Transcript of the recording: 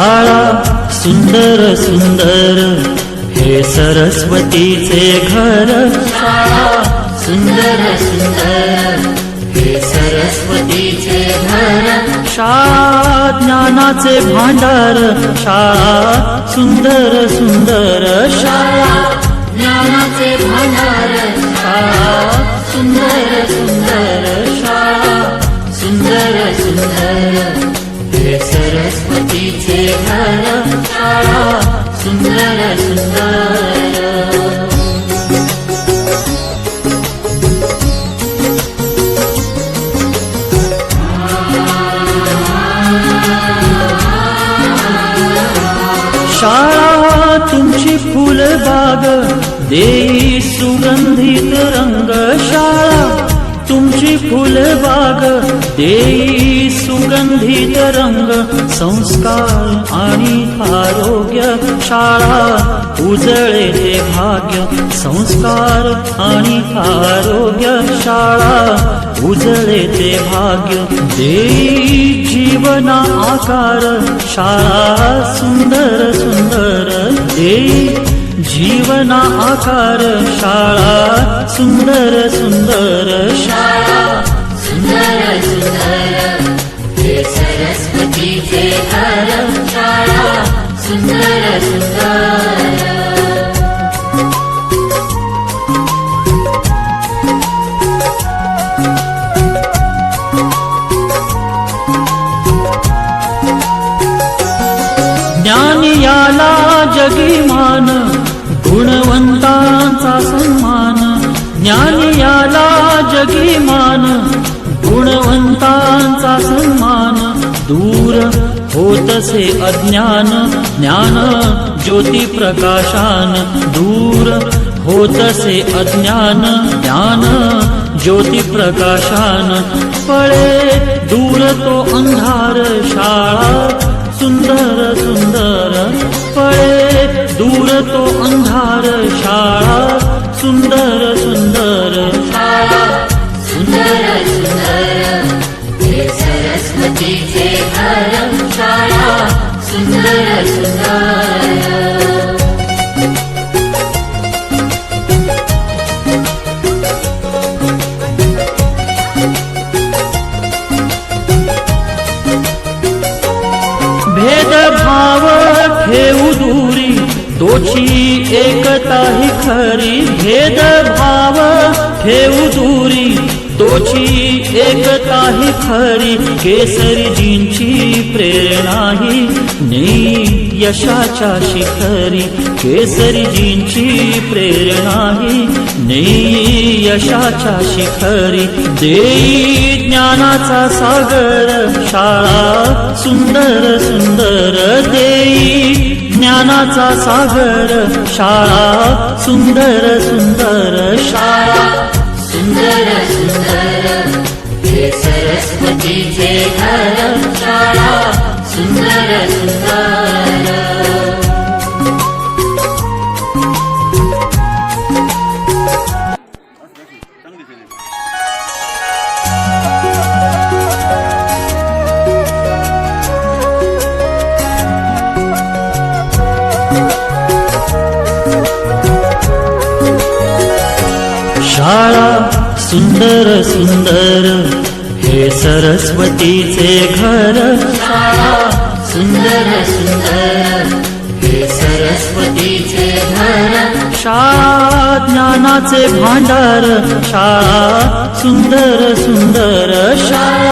शाळा सुंदर सुंदर हे सरस्वतीचे घर, शाळा सुंदर सुंदर हे सरस्वतीचे घर, शाळा ज्ञानाचे भांडार, शाळा सुंदर सुंदर, शाळा ज्ञानाचे भांडार, शाळा सुंदर सुंदर, शाळा सुंदर सुंदर हे सरस्वतीचे घर, शाळा सुंदर सुंदर। शाळा तुमची फुलबाग देई सुगंधित रंग, शाळा तुमची फुलबाग देई सुगंधित रंग, संस्कार आणि आरोग्य, शाळा उजळे ते भाग्य, संस्कार आणि आरोग्य, शाळा उजळे ते भाग्य, देई जीवना आकार, शाळा सुंदर सुंदर देई जीवना आकार, शाळा सुंदर सुंदर, शाळा सुंदर सुंदर हे सरस्वतीचे घर, शाळा सुंदर सुंदर। ज्ञान याला जगीमान, गुणवंतांचा सन्मान, ज्ञान याला जगीमान, गुणवंतांचा सन्मान, दूर होतसे अज्ञान, ज्ञान ज्योती प्रकाशान, दूर होतसे अज्ञान, ज्ञान ज्योती प्रकाशान, पळे दूर तो अंधार, शाळा सुंदर सुंदर, पळे दूर तो अंधार, शाळा सुंदर सुंदर, शाळा सुंदर सुंदर हे सरस्वतीचे घर, शाळा सुंदर सुंदर। भेदभाव ठेवू दूरी, तोची एकता ही खरी, भेदभाव ठेवू दूरी, तोची एकता ही खरी, केसरीजींची प्रेरणा ही नेई यशाच्या शिखरी, केसरीजींची प्रेरणा ही नेई यशाच्या शिखरी, देई ज्ञानाचा सागर, शाळा सुंदर सुंदर देई ज्ञानाचा सागर, शाळा सुंदर सुंदर, शाळा सुंदर सुंदर हे सरस्वतीचे घर, शाळा सुंदर सुंदर। शाळा सुंदर सुंदर हे सरस्वतीचे घर, शाळा सुंदर सुंदर हे सरस्वतीचे घर, शाळा ज्ञानाचे भांडार, शाळा सुंदर सुंदर, शाळा